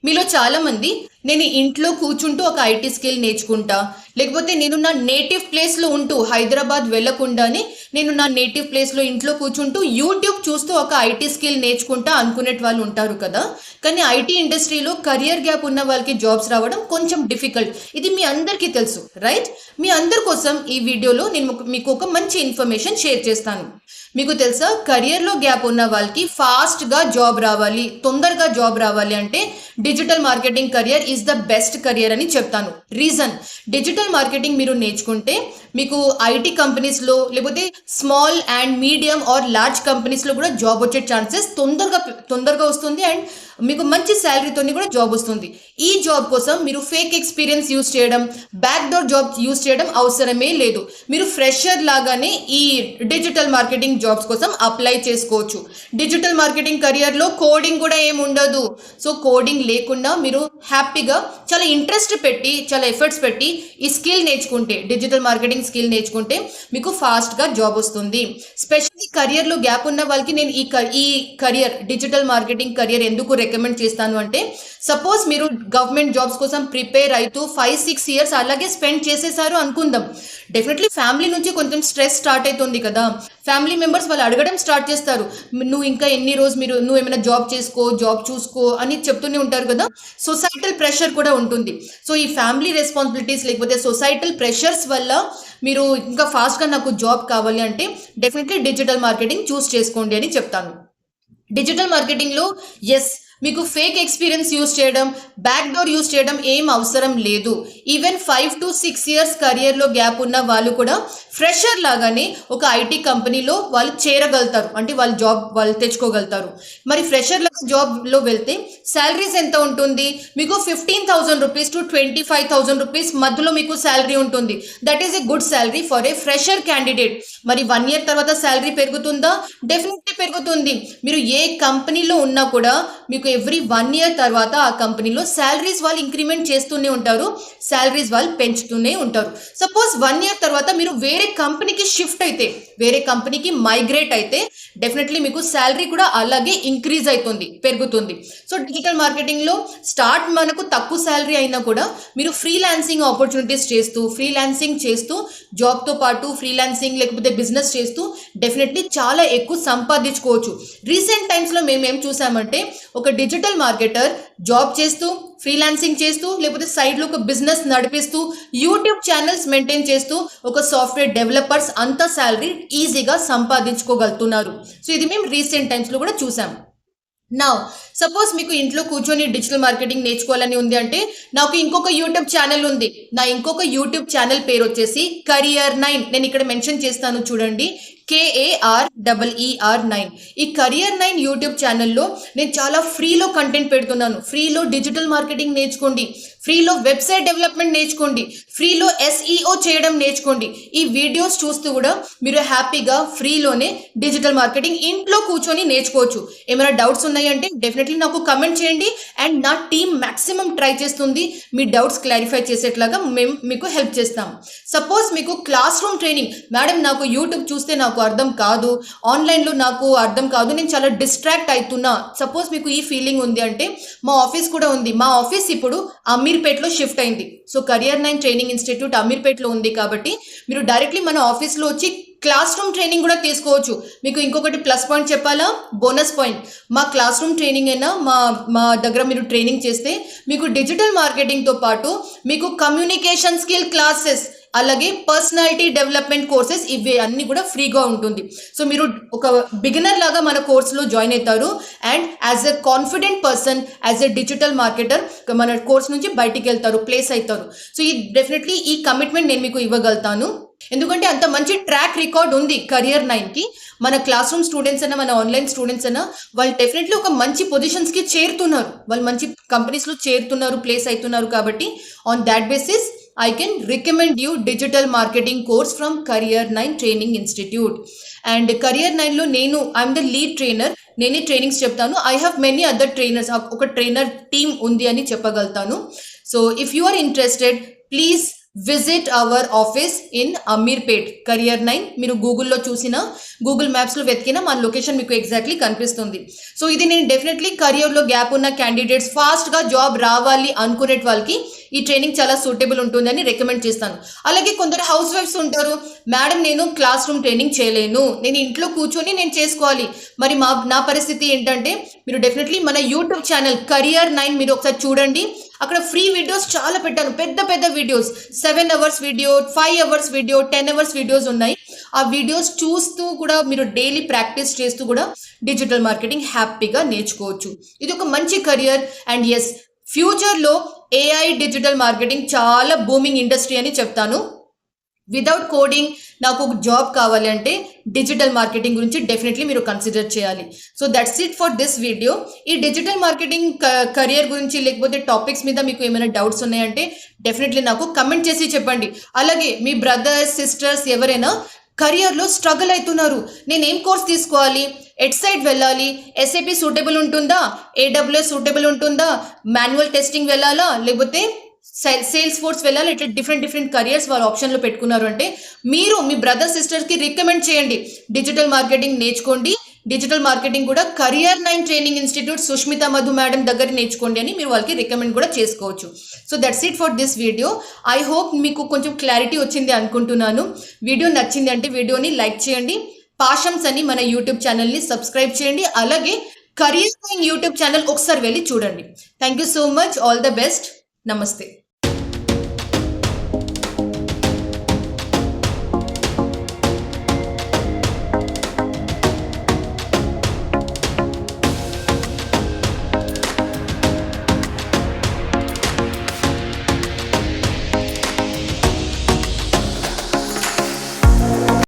మీలో చాలా మంది నేను ఇంట్లో కూర్చుంటూ ఒక ఐటీ స్కిల్ నేర్చుకుంటా, లేకపోతే నేను నా నేటివ్ ప్లేస్లో ఉంటూ హైదరాబాద్ వెళ్లకుండానే నేను నా నేటివ్ ప్లేస్లో ఇంట్లో కూర్చుంటూ యూట్యూబ్ చూస్తూ ఒక ఐటీ స్కిల్ నేర్చుకుంటా అనుకునే వాళ్ళు ఉంటారు కదా. కానీ ఐటీ ఇండస్ట్రీలో కెరియర్ గ్యాప్ ఉన్న వాళ్ళకి జాబ్స్ రావడం కొంచెం డిఫికల్ట్. ఇది మీ అందరికీ తెలుసు, రైట్? మీ అందరి కోసం ఈ వీడియోలో నేను మీకు ఒక మంచి ఇన్ఫర్మేషన్ షేర్ చేస్తాను. మీకు తెలుసా, కెరియర్లో గ్యాప్ ఉన్న వాళ్ళకి ఫాస్ట్గా జాబ్ రావాలి, తొందరగా జాబ్ రావాలి అంటే digital marketing career is the best career అని చెప్తాను. రీజన్, డిజిటల్ మార్కెటింగ్ మీరు నేర్చుకుంటే మీకు ఐటీ కంపెనీస్లో లేకపోతే small and medium are large కంపెనీస్లో కూడా జాబ్ వచ్చే ఛాన్సెస్ తొందరగా వస్తుంది. అండ్ మీకు మంచి శాలరీతో కూడా జాబ్ వస్తుంది. ఈ జాబ్ కోసం మీరు ఫేక్ ఎక్స్పీరియన్స్ యూస్ చేయడం, బ్యాక్ డోర్ జాబ్ యూస్ చేయడం అవసరమే లేదు. మీరు ఫ్రెషర్ లాగానే ఈ డిజిటల్ మార్కెటింగ్ జాబ్స్ కోసం అప్లై చేసుకోవచ్చు. డిజిటల్ మార్కెటింగ్ కెరియర్లో కోడింగ్ కూడా ఏమి ఉండదు. సో కోడింగ్ లేకుండా మీరు హ్యాపీగా చాలా ఇంట్రెస్ట్ పెట్టి, చాలా ఎఫర్ట్స్ పెట్టి ఈ స్కిల్ నేర్చుకుంటే, డిజిటల్ మార్కెటింగ్ స్కిల్ నేర్చుకుంటే మీకు ఫాస్ట్గా జాబ్ వస్తుంది. స్పెషల్లీ కెరియర్లో గ్యాప్ ఉన్న వాళ్ళకి నేను ఈ కెరియర్, డిజిటల్ మార్కెటింగ్ కెరియర్ ఎందుకు రికమెండ్ చేస్తాను అంటే, సపోజ్ మీరు గవర్నమెంట్ జాబ్స్ కోసం ప్రిపేర్ అవుతూ 5-6 ఇయర్స్ అలాగే స్పెండ్ చేసేసారు అనుకుందాం. డెఫినెట్లీ ఫ్యామిలీ నుంచి కొంచెం స్ట్రెస్ స్టార్ట్ అవుతుంది కదా. ఫ్యామిలీ మెంబర్స్ వాళ్ళు అడగడం స్టార్ట్ చేస్తారు, నువ్వు ఇంకా ఎన్ని రోజు నువ్వు ఏమైనా జాబ్ చేసుకో, జాబ్ చూసుకో అని చెప్తూనే ఉంటారు కదా. సొసైటల్ ప్రెషర్ కూడా ఉంటుంది. సో ఈ ఫ్యామిలీ రెస్పాన్సిబిలిటీస్ లేకపోతే సొసైటల్ ప్రెషర్స్ వల్ల మీరు ఇంకా ఫాస్ట్గా నాకు జాబ్ కావాలి అంటే డెఫినెట్లీ డిజిటల్ మార్కెటింగ్ చూస్ చేసుకోండి అని చెప్తాను. డిజిటల్ మార్కెటింగ్లో ఎస్, మీకు ఫేక్ ఎక్స్పీరియన్స్ యూస్ చేయడం, బ్యాక్ డోర్ యూస్ చేయడం ఏం అవసరం లేదు. ఈవెన్ 5 to 6 ఇయర్స్ కెరియర్లో గ్యాప్ ఉన్న వాళ్ళు కూడా ఫ్రెషర్ లాగానే ఒక ఐటీ కంపెనీలో వాళ్ళు చేరగలుగుతారు, అంటే వాళ్ళు తెచ్చుకోగలుగుతారు. మరి ఫ్రెషర్ జాబ్లో వెళ్తే శాలరీస్ ఎంత ఉంటుంది? మీకు 15,000 రూపీస్ టు 25,000 రూపీస్ మధ్యలో మీకు శాలరీ ఉంటుంది. That is a good salary for a fresher candidate. మరి 1 ఇయర్ తర్వాత శాలరీ పెరుగుతుందా? డెఫినెట్లీ పెరుగుతుంది. మీరు ఏ కంపెనీలో ఉన్నా కూడా మీకు ఎవ్రీ 1 ఇయర్ తర్వాత ఆ కంపెనీలో శాలరీస్ వాళ్ళు ఇంక్రిమెంట్ చేస్తూనే ఉంటారు, శాలరీస్ వాళ్ళు పెంచుతూనే ఉంటారు. సపోజ్ 1 ఇయర్ తర్వాత మీరు వేరే కంపెనీకి షిఫ్ట్ అయితే, వేరే కంపెనీకి మైగ్రేట్ అయితే డెఫినెట్లీ మీకు శాలరీ కూడా అలాగే ఇంక్రీజ్ అవుతుంది, పెరుగుతుంది. సో డిజిటల్ మార్కెటింగ్లో స్టార్ట్ మనకు తక్కువ శాలరీ అయినా కూడా మీరు ఫ్రీలాన్సింగ్ ఆపర్చునిటీస్ చేస్తూ, ఫ్రీలాన్సింగ్ చేస్తూ, జాబ్తో పాటు ఫ్రీలాన్సింగ్ లేకపోతే బిజినెస్ చేస్తూ డెఫినెట్లీ చాలా ఎక్కువ సంపాదించుకోవచ్చు. రీసెంట్ టైమ్స్లో మేము ఏం చూసామంటే, ఒక డిజిటల్ మార్కెటర్ జాబ్ చేస్తూ, ఫ్రీలాన్సింగ్ చేస్తూ, లేకపోతే సైడ్లో ఒక బిజినెస్ నడిపిస్తూ, యూట్యూబ్ ఛానల్స్ మెయింటైన్ చేస్తూ ఒక సాఫ్ట్వేర్ డెవలపర్స్ అంత శాలరీ ఈజీగా సంపాదించుకోగలుగుతున్నారు. సో ఇది మేము రీసెంట్ టైమ్స్లో కూడా చూసాం. నా సపోజ్ మీకు ఇంట్లో కూర్చొని డిజిటల్ మార్కెటింగ్ నేర్చుకోవాలని ఉంది అంటే, నాకు ఇంకొక యూట్యూబ్ ఛానల్ ఉంది. నా ఇంకొక యూట్యూబ్ ఛానల్ పేరు వచ్చేసి Career9. నేను ఇక్కడ మెన్షన్ చేస్తాను చూడండి, KAREER9. ఈ Career9 యూట్యూబ్ ఛానల్లో నేను చాలా ఫ్రీలో కంటెంట్ పెడుతున్నాను. ఫ్రీలో డిజిటల్ మార్కెటింగ్ నేర్చుకోండి, ఫ్రీలో వెబ్సైట్ డెవలప్మెంట్ నేర్చుకోండి, ఫ్రీలో SEO చేయడం నేర్చుకోండి. ఈ వీడియోస్ చూస్తూ కూడా మీరు హ్యాపీగా ఫ్రీలోనే డిజిటల్ మార్కెటింగ్ ఇంట్లో కూర్చొని నేర్చుకోవచ్చు. ఏమైనా డౌట్స్ ఉన్నాయంటే డెఫినెట్లీ నాకు కమెంట్ చేయండి, అండ్ నా టీం మ్యాక్సిమం ట్రై చేస్తుంది మీ డౌట్స్ క్లారిఫై చేసేట్లాగా మేము మీకు హెల్ప్ చేస్తాం. సపోజ్ మీకు క్లాస్ రూమ్ ట్రైనింగ్, మేడం నాకు యూట్యూబ్ చూస్తే నాకు అర్థం కాదు, ఆన్లైన్లో నాకు అర్థం కాదు, నేను చాలా డిస్ట్రాక్ట్ అవుతున్నా, సపోజ్ మీకు ఈ ఫీలింగ్ ఉంది అంటే మా ఆఫీస్ కూడా ఉంది. మా ఆఫీస్ ఇప్పుడు అమీర్పేట్లో షిఫ్ట్ అయింది. సో Career9 ట్రైనింగ్ ఇన్స్టిట్యూట్ అమీర్పేట్లో ఉంది కాబట్టి మీరు డైరెక్ట్లీ మన ఆఫీస్లో వచ్చి క్లాస్ రూమ్ ట్రైనింగ్ కూడా తీసుకోవచ్చు. మీకు ఇంకొకటి ప్లస్ పాయింట్ చెప్పాలా, బోనస్ పాయింట్, మా క్లాస్ రూమ్ ట్రైనింగ్ అయినా మా దగ్గర మీరు ట్రైనింగ్ చేస్తే మీకు డిజిటల్ మార్కెటింగ్తో పాటు మీకు కమ్యూనికేషన్ స్కిల్ క్లాసెస్, అలాగే పర్సనాలిటీ డెవలప్మెంట్ కోర్సెస్, ఇవి అన్నీ కూడా ఫ్రీగా ఉంటుంది. సో మీరు ఒక బిగినర్ లాగా మన కోర్సులో జాయిన్ అవుతారు, and as a confident person, as a digital marketer మన కోర్స్ నుంచి బయటికి వెళ్తారు, ప్లేస్ అవుతారు. సో ఈ డెఫినెట్లీ ఈ కమిట్మెంట్ నేను మీకు ఇవ్వగలుగుతాను, ఎందుకంటే అంత మంచి ట్రాక్ రికార్డ్ ఉంది Career9కి. మన క్లాస్ రూమ్ స్టూడెంట్స్ అయినా, మన ఆన్లైన్ స్టూడెంట్స్ అయినా వాళ్ళు డెఫినెట్లీ ఒక మంచి పొజిషన్స్కి చేరుతున్నారు, వాళ్ళు మంచి కంపెనీస్లో చేరుతున్నారు, ప్లేస్ అవుతున్నారు. కాబట్టి on that basis I can recommend you digital marketing course from Career9 Training Institute. And Career9లో ఐఎమ్ ద లీడ్ ట్రైనర్, నేనే ట్రైనింగ్స్ చెప్తాను. I have many other trainers, ఒక ట్రైనర్ టీమ్ ఉంది అని చెప్పగలుగుతాను. So if you are interested, please visit our office in Ameerpet Career 9. మీరు గూగుల్లో చూసినా, గూగుల్ మ్యాప్స్లో వెతికినా మన లొకేషన్ మీకు ఎగ్జాక్ట్లీ కనిపిస్తుంది. సో ఇది నేను డెఫినెట్లీ కెరియర్లో గ్యాప్ ఉన్న క్యాండిడేట్స్, ఫాస్ట్గా జాబ్ రావాలి అనుకునే వాళ్ళకి ఈ ట్రైనింగ్ చాలా సూటబుల్ ఉంటుందని రికమెండ్ చేస్తాను. అలాగే కొందరు హౌస్ వైఫ్స్ ఉంటారు, మేడం నేను క్లాస్ రూమ్ ట్రైనింగ్ చేయలేను, నేను ఇంట్లో కూర్చొని నేను చేసుకోవాలి. మరి నా పరిస్థితి ఏంటంటే, మీరు డెఫినెట్లీ మన యూట్యూబ్ ఛానల్ Career 9 మీరు ఒకసారి చూడండి. అక్కడ ఫ్రీ వీడియోస్ చాలా పెట్టాను, పెద్ద పెద్ద videos, 7 hours video, 5 hours video, 10 hours videos ఉన్నాయి. ఆ వీడియోస్ చూస్తూ కూడా మీరు డైలీ ప్రాక్టీస్ చేస్తూ కూడా డిజిటల్ మార్కెటింగ్ హ్యాపీగా నేర్చుకోవచ్చు. ఇది ఒక మంచి కెరియర్. అండ్ ఎస్, ఫ్యూచర్లో AI డిజిటల్ మార్కెటింగ్ చాలా బూమింగ్ ఇండస్ట్రీ అని చెప్తాను. వితౌట్ కోడింగ్ నాకు ఒక జాబ్ కావాలి అంటే డిజిటల్ మార్కెటింగ్ గురించి డెఫినెట్లీ మీరు కన్సిడర్ చేయాలి. So that's it for this video. ఈ డిజిటల్ మార్కెటింగ్ కెరియర్ గురించి లేకపోతే టాపిక్స్ మీద మీకు ఏమైనా డౌట్స్ ఉన్నాయంటే డెఫినెట్లీ నాకు కమెంట్ చేసి చెప్పండి. అలాగే మీ బ్రదర్స్, సిస్టర్స్ ఎవరైనా కెరియర్లో స్ట్రగుల్ అవుతున్నారు, నేను ఏం కోర్స్ తీసుకోవాలి, ఎట్ సైడ్ వెళ్ళాలి, SAP సూటబుల్ ఉంటుందా, AWS సూటబుల్ ఉంటుందా, మాన్యువల్ టెస్టింగ్ వెళ్ళాలా, లేకపోతే సేల్స్ ఫోర్స్ వెళ్ళాలి, ఇట్లా డిఫరెంట్ కెరియర్స్ వాళ్ళు ఆప్షన్లో పెట్టుకున్నారు అంటే మీరు మీ బ్రదర్ సిస్టర్స్కి రికమెండ్ చేయండి, డిజిటల్ మార్కెటింగ్ నేర్చుకోండి. డిజిటల్ మార్కెటింగ్ కూడా Career 9 training institute Sushmita Madhu madam దగ్గర నేర్చుకోండి అని మీరు వాళ్ళకి రికమెండ్ కూడా చేసుకోవచ్చు. So that's it for this video. I hope మీకు కొంచెం క్లారిటీ వచ్చింది అనుకుంటున్నాను. వీడియో నచ్చింది అంటే వీడియోని లైక్ చేయండి. పాషమ్స్ అని మన యూట్యూబ్ ఛానల్ని సబ్స్క్రైబ్ చేయండి. అలాగే Career 9 యూట్యూబ్ ఛానల్ ఒకసారి వెళ్ళి చూడండి. Thank you so much. All the best. నమస్తే.